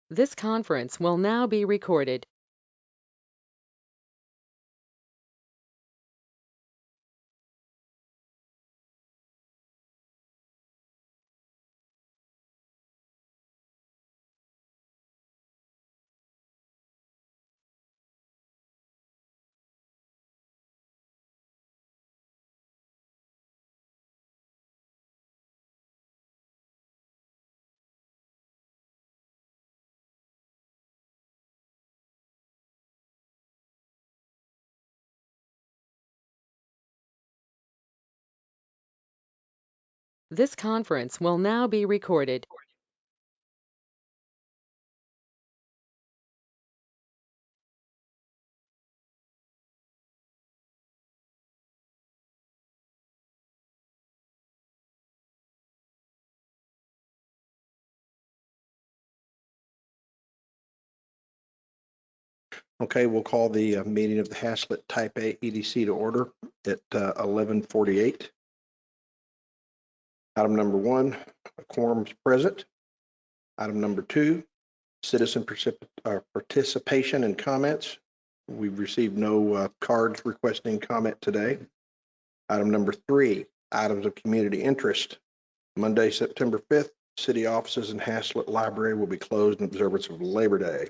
This conference will now be recorded. This conference will now be recorded. Okay, we'll call the meeting of the Hedc Type A EDC to order at 11:48. Item number 1, a quorum is present. Item number 2, citizen participation and comments. We've received no cards requesting comment today. Item number 3, items of community interest. Monday, September 5th, city offices and Haslett Library will be closed in observance of Labor Day,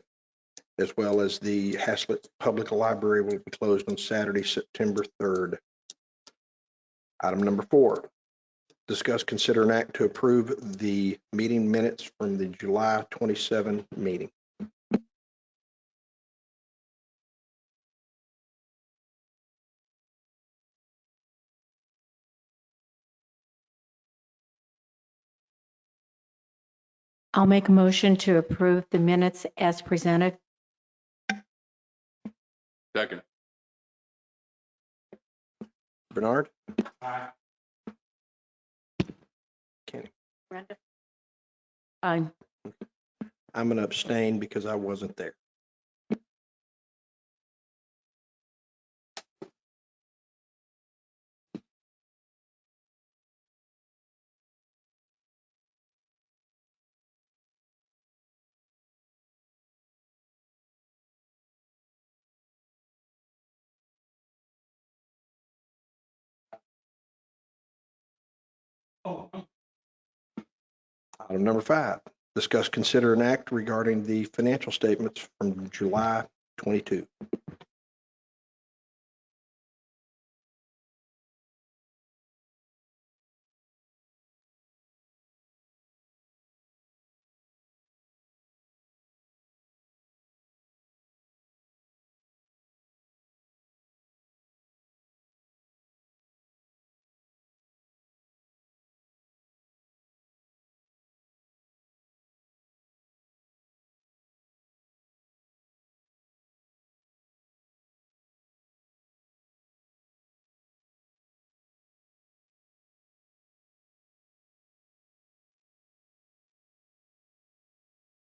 as well as the Haslett Public Library will be closed on Saturday, September 3rd. Item number 4, discuss, consider, and act to approve the meeting minutes from the July 27 meeting. I'll make a motion to approve the minutes as presented. Second. Bernard? Aye. Kenny? Brenda? Aye. I'm going to abstain because I wasn't there. Item number 5, discuss, consider, and act regarding the financial statements from July 22.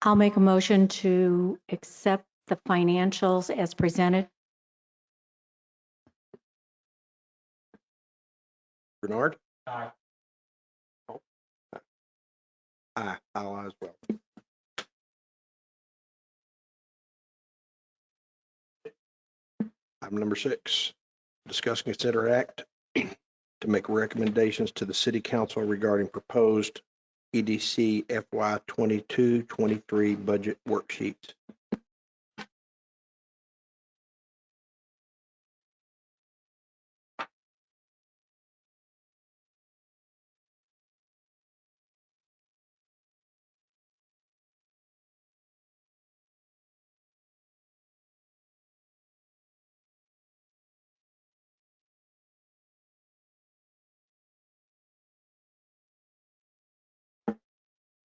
I'll make a motion to accept the financials as presented. Bernard? Aye. Aye, I'll aye as well. Item number 6, discuss, consider, act to make recommendations to the City Council regarding proposed EDC FY 22-23 budget worksheets.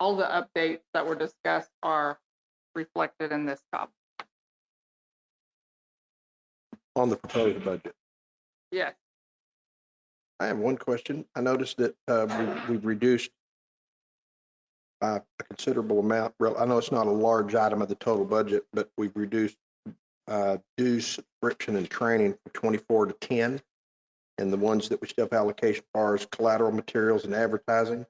All the updates that were discussed are reflected in this copy. On the proposed budget. Yes, I have one question. I noticed that we've reduced a considerable amount. I know it's not a large item of the total budget, but we've reduced dues, subscription, and training from 24 to 10. And the ones that we still have allocation for is collateral materials and advertising.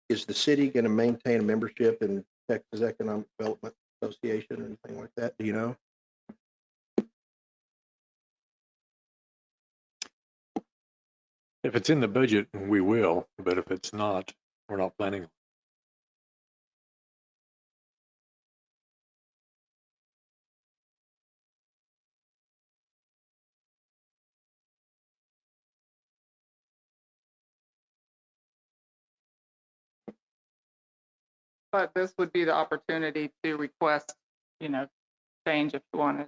Is the city going to maintain a membership in Texas Economic Development association or anything like that? Do you know? If it's in the budget, we will, but if it's not, we're not planning. But this would be the opportunity to request, change if you wanted.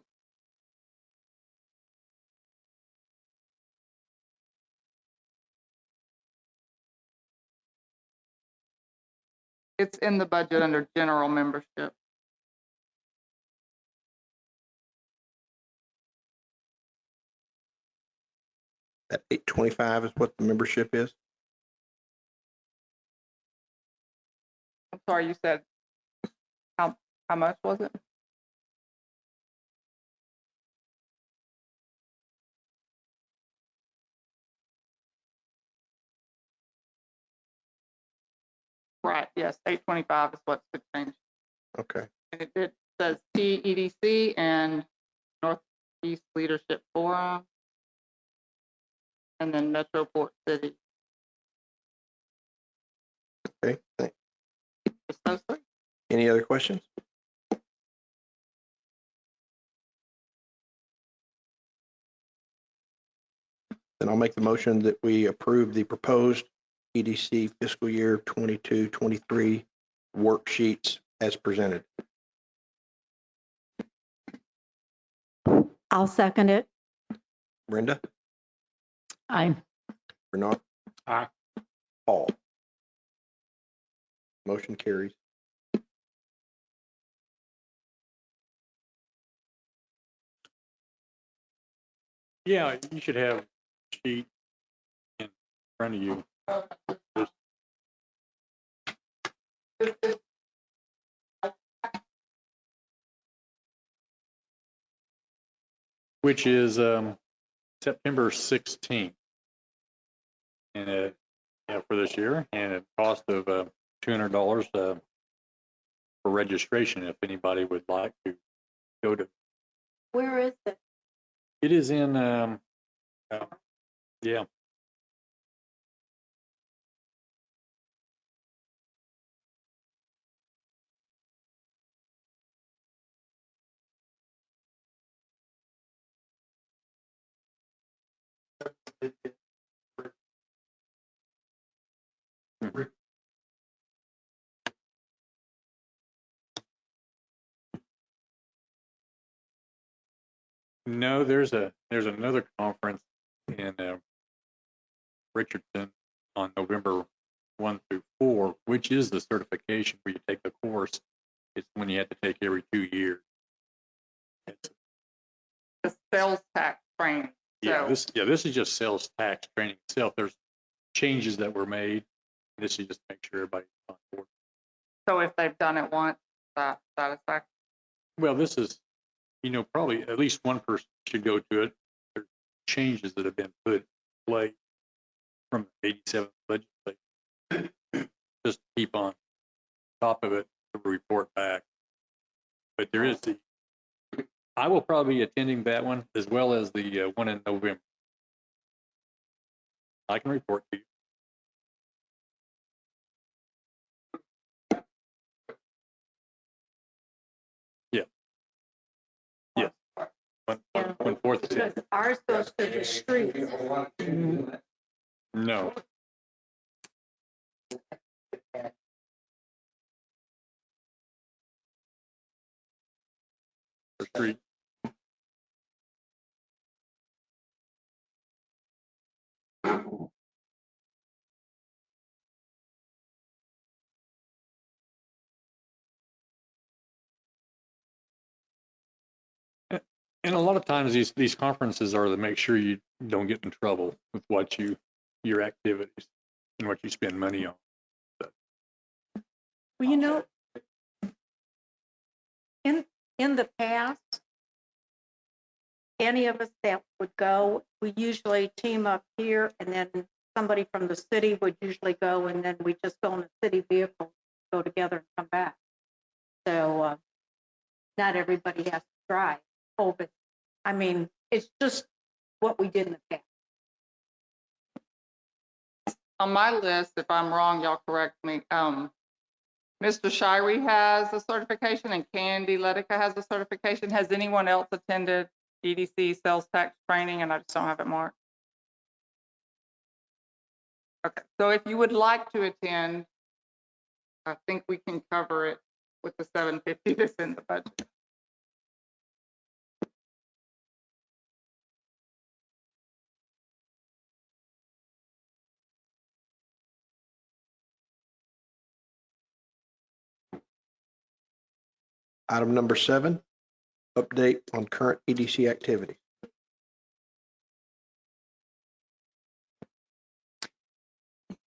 It's in the budget under general membership. That 825 is what the membership is? I'm sorry, you said, how much was it? Right, yes, 825 is what's the change. Okay. And it says TEDC and Northeast Leadership Forum, and then Metroport City. Okay, thanks. Just those three. Any other questions? Then I'll make the motion that we approve the proposed EDC fiscal year 22-23 worksheets as presented. I'll second it. Brenda? Aye. Bernard? Aye. Paul? Motion carries. Yeah, you should have a sheet in front of you. Which is September 16th, and for this year, and a cost of $200 for registration if anybody would like to go to. Where is it? It is in, yeah. No, there's another conference in Richardson on November 1 through 4, which is the certification where you take the course. It's when you have to take every 2 years. The sales tax training. Yeah, So this is just sales tax training itself. There's changes that were made. This is just to make sure everybody's on board. So if they've done it once, that's satisfactory. Well, this is, probably at least one person should go to it. There's changes that have been put in play from the 87 legislature. Just to keep on top of it to report back. But there is I will probably be attending that one as well as the one in November. I can report to you. Yeah. Yes. When fourth is in. Ours goes to the streets. No. For street. And a lot of times these conferences are to make sure you don't get in trouble with your activities and what you spend money on. Well, in the past, any of us that would go, we usually team up here, and then somebody from the city would usually go, and then we just go in a city vehicle, go together and come back. So not everybody has to drive over. I mean, it's just what we did in the past. On my list, if I'm wrong, y'all correct me. Mr. Shirey has a certification and Candy Ledica has a certification. Has anyone else attended EDC sales tax training? And I just don't have it marked. Okay, so if you would like to attend, I think we can cover it with the $750 that's in the budget. Item number 7, update on current EDC activity.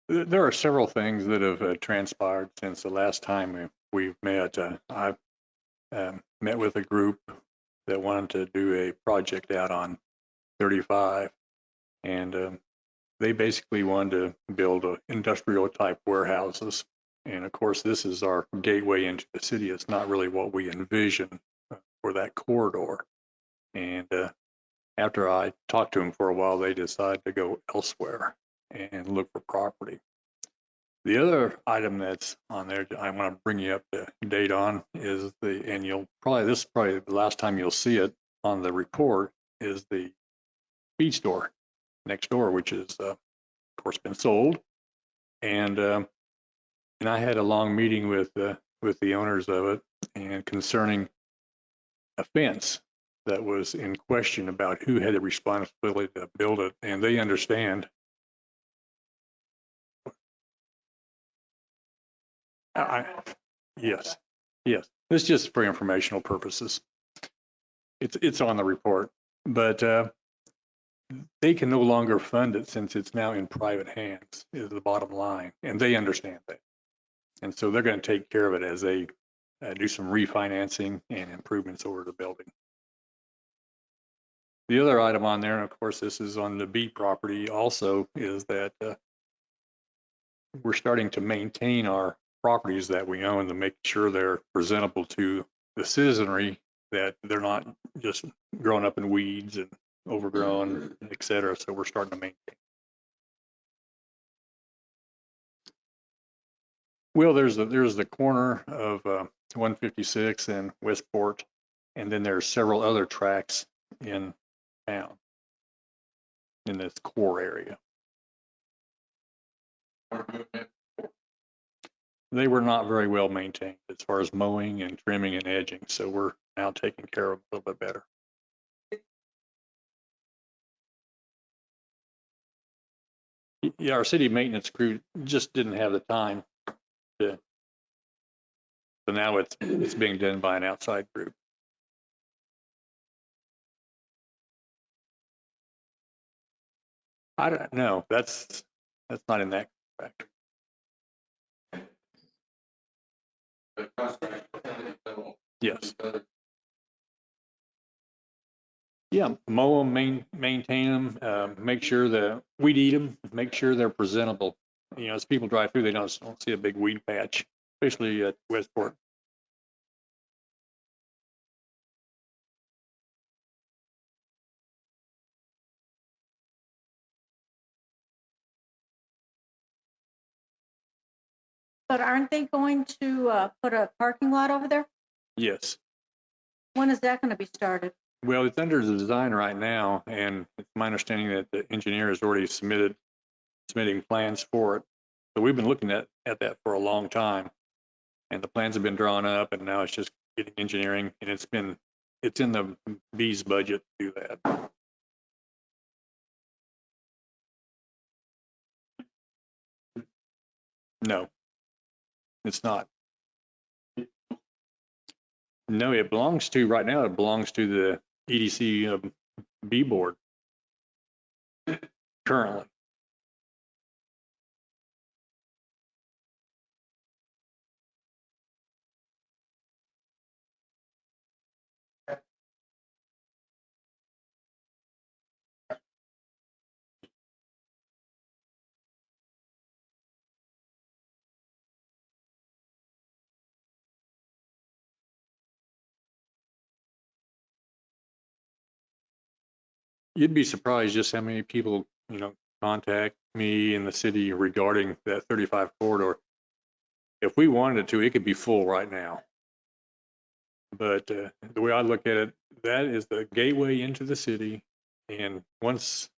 There are several things that have transpired since the last time we've met. I've met with a group that wanted to do a project out on 35, and they basically wanted to build industrial type warehouses. And of course, this is our gateway into the city. It's not really what we envision for that corridor. And after I talked to them for a while, they decided to go elsewhere and look for property. The other item that's on there I want to bring you up to date on is and this is probably the last time you'll see it on the report, is the feed store next door, which is of course been sold. And I had a long meeting with the owners of it, and concerning a fence that was in question about who had the responsibility to build it, and they understand. Yes. It's just for informational purposes. It's on the report, but they can no longer fund it since it's now in private hands, is the bottom line, and they understand that. And so they're going to take care of it as they do some refinancing and improvements over the building. The other item on there, and of course this is on the B property also, is that we're starting to maintain our properties that we own to make sure they're presentable to the citizenry, that they're not just growing up in weeds and overgrown, et cetera. So we're starting to maintain. Well, there's the corner of 156 and Westport, and then there's several other tracks in town in this core area. They were not very well maintained as far as mowing and trimming and edging, so we're now taking care of them a little bit better. Yeah, our city maintenance crew just didn't have the time to, so now it's being done by an outside group. I don't know. That's not in that contract. Yes. Yeah, mow them, maintain them, make sure that weed eat them, make sure they're presentable. You know, as people drive through, they don't see a big weed patch, especially at Westport. But aren't they going to put a parking lot over there? Yes. When is that going to be started? Well, it's under the design right now, and it's my understanding that the engineer has already submitting plans for it. So we've been looking at that for a long time, and the plans have been drawn up, and now it's just getting engineering, and it's in the B's budget to do that. No, it's not. No, it belongs to, right now, it belongs to the EDC B board currently. You'd be surprised just how many people, contact me in the city regarding that 35 corridor. If we wanted it to, it could be full right now. But the way I look at it, that is the gateway into the city. And once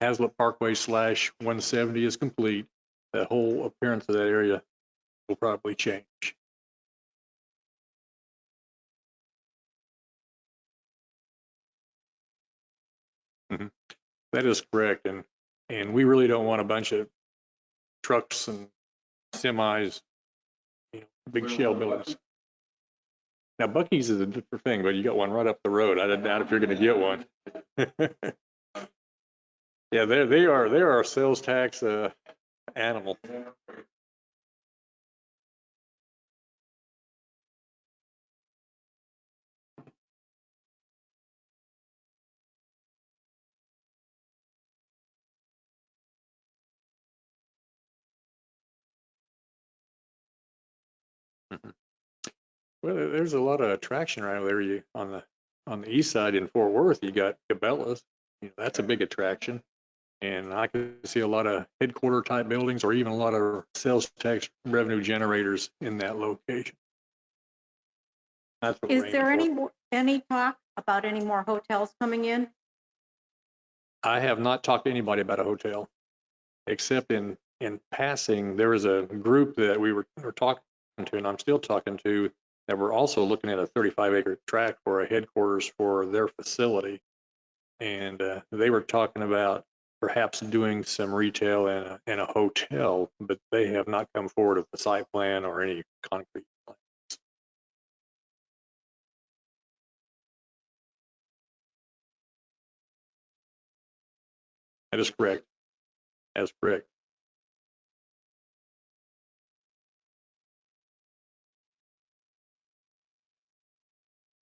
Hazlet Parkway / 170 is complete, the whole appearance of that area will probably change. Mhm. That is correct. And we really don't want a bunch of trucks and semis, big shell buildings. Now, Bucky's is a different thing, but you got one right up the road. I doubt if you're going to get one. Yeah, they are a sales tax animal. Mhm. Well, there's a lot of attraction right there. On the east side in Fort Worth, you got Cabela's. That's a big attraction. And I can see a lot of headquarter type buildings or even a lot of sales tax revenue generators in that location. That's what Is we're there aiming for. any talk about any more hotels coming in? I have not talked to anybody about a hotel, except in passing. There was a group that we were talking to, and I'm still talking to, that were also looking at a 35-acre tract for a headquarters for their facility. And they were talking about perhaps doing some retail and a hotel, but they have not come forward with a site plan or any concrete plan. That is correct. That's correct.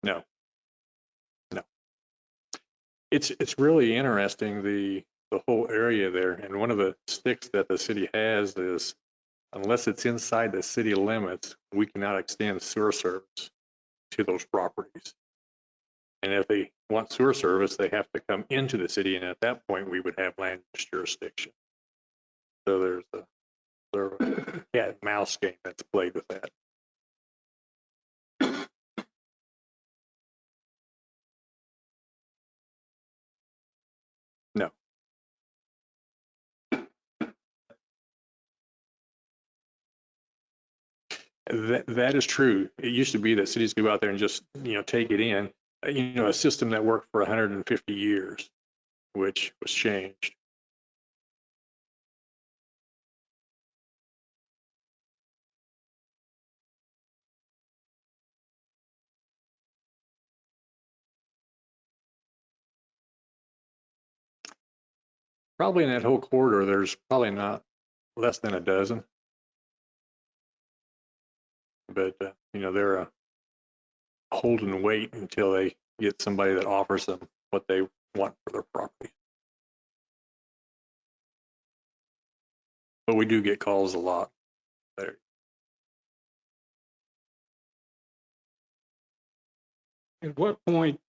No, no. It's really interesting, the whole area there. And one of the sticks that the city has is, unless it's inside the city limits, we cannot extend sewer service to those properties. And if they want sewer service, they have to come into the city, and at that point, we would have land use jurisdiction. So there's a cat and mouse game that's played with that. No. That is true. It used to be that cities go out there and just, take it in, a system that worked for 150 years, which was changed. Probably in that whole corridor, there's probably not less than a dozen. But, they're hold and wait until they get somebody that offers them what they want for their property. But we do get calls a lot there. At what point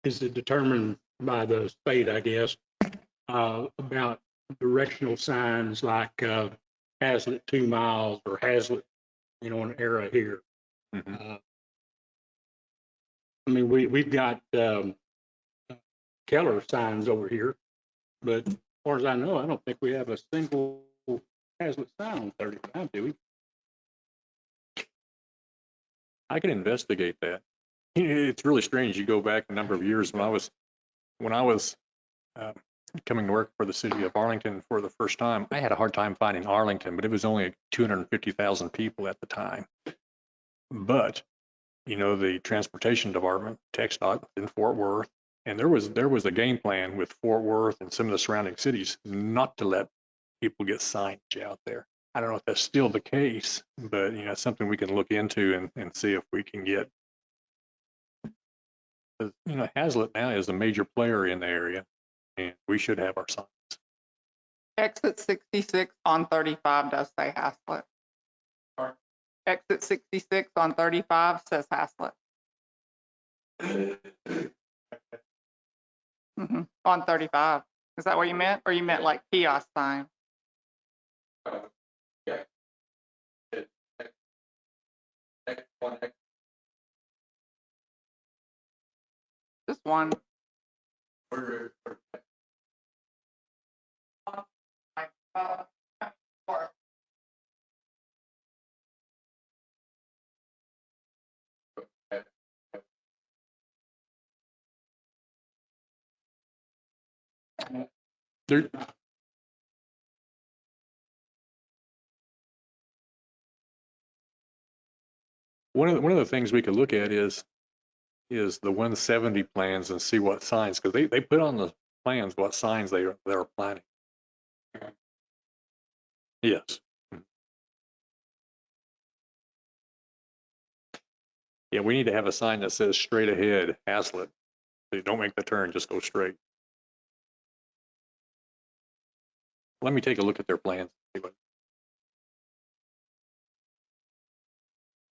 is it determined by the state, I guess, about directional signs like Hazlet 2 miles or Hazlet, an area here? Mm-hmm. I mean, we've got Keller signs over here, but as far as I know, I don't think we have a single Hazlet sign on 35, do we? I can investigate that. It's really strange. You go back a number of years when I was coming to work for the city of Arlington for the first time. I had a hard time finding Arlington, but it was only 250,000 people at the time. But the transportation department, TxDOT in Fort Worth, and there was a game plan with Fort Worth and some of the surrounding cities not to let people get signage out there. I don't know if that's still the case, but it's something we can look into and see if we can get. Hazlet now is a major player in the area, and we should have our signs. Exit 66 on 35 does say Hazlet. Exit 66 on 35 says Hazlet. On 35. Is that what you meant? Or you meant like kiosk sign? Just one. There, one of the things we could look at is the 170 plans and see what signs, because they put on the plans what signs they're planning. Yes. Yeah, we need to have a sign that says straight ahead, Hazlet. So you don't make the turn, just go straight. Let me take a look at their plans.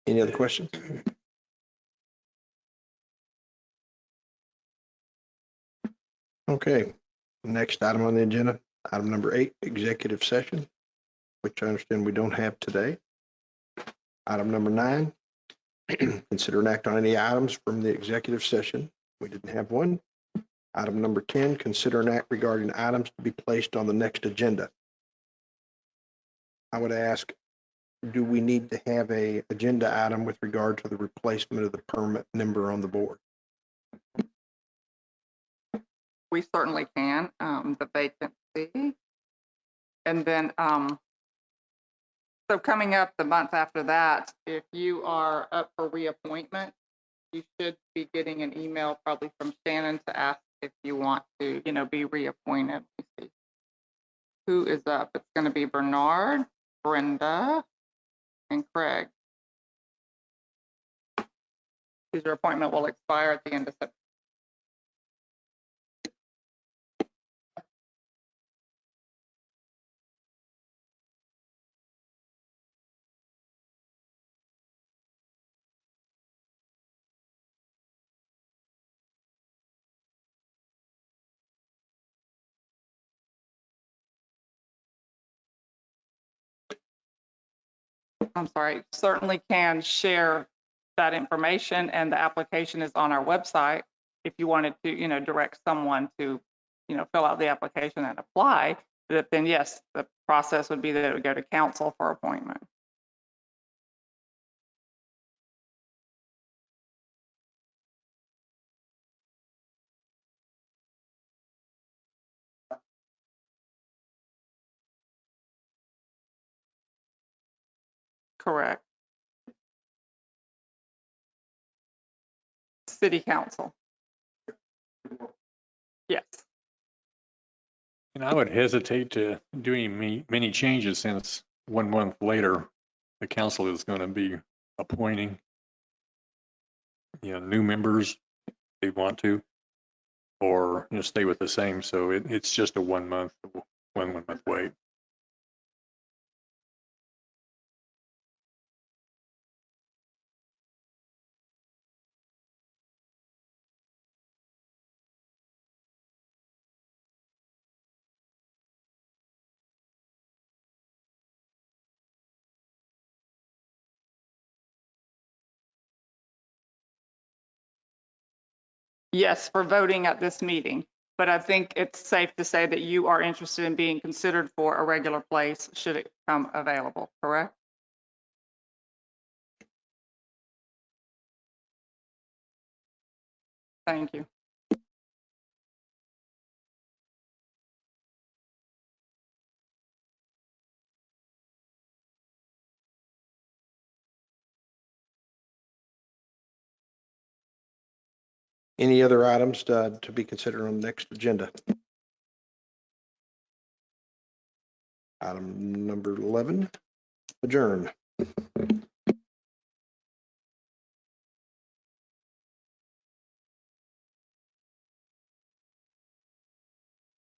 Any other questions? Okay, next item on the agenda, item number 8, executive session, which I understand we don't have today. Item number 9, consider an act on any items from the executive session. We didn't have one. Item number 10, consider an act regarding items to be placed on the next agenda. I would ask, do we need to have a agenda item with regard to the replacement of the permanent member on the board? We certainly can, the vacancy. And then, so coming up the month after that, if you are up for reappointment, you should be getting an email probably from Shannon to ask if you want to, be reappointed. Let me see. Who is up? It's going to be Bernard, Brenda, and Craig. Your appointment will expire at the end of September. I'm sorry, certainly can share that information, and the application is on our website. If you wanted to, direct someone to, fill out the application and apply, then yes, the process would be that it would go to council for appointment. Correct. City council. Yes. And I would hesitate to do many changes, since 1 month later, the council is going to be appointing, new members if they want to, or stay with the same. So it's just a 1 month wait. Yes, for voting at this meeting. But I think it's safe to say that you are interested in being considered for a regular place should it come available, correct? Thank you. Any other items to be considered on the next agenda? Item number 11, adjourn.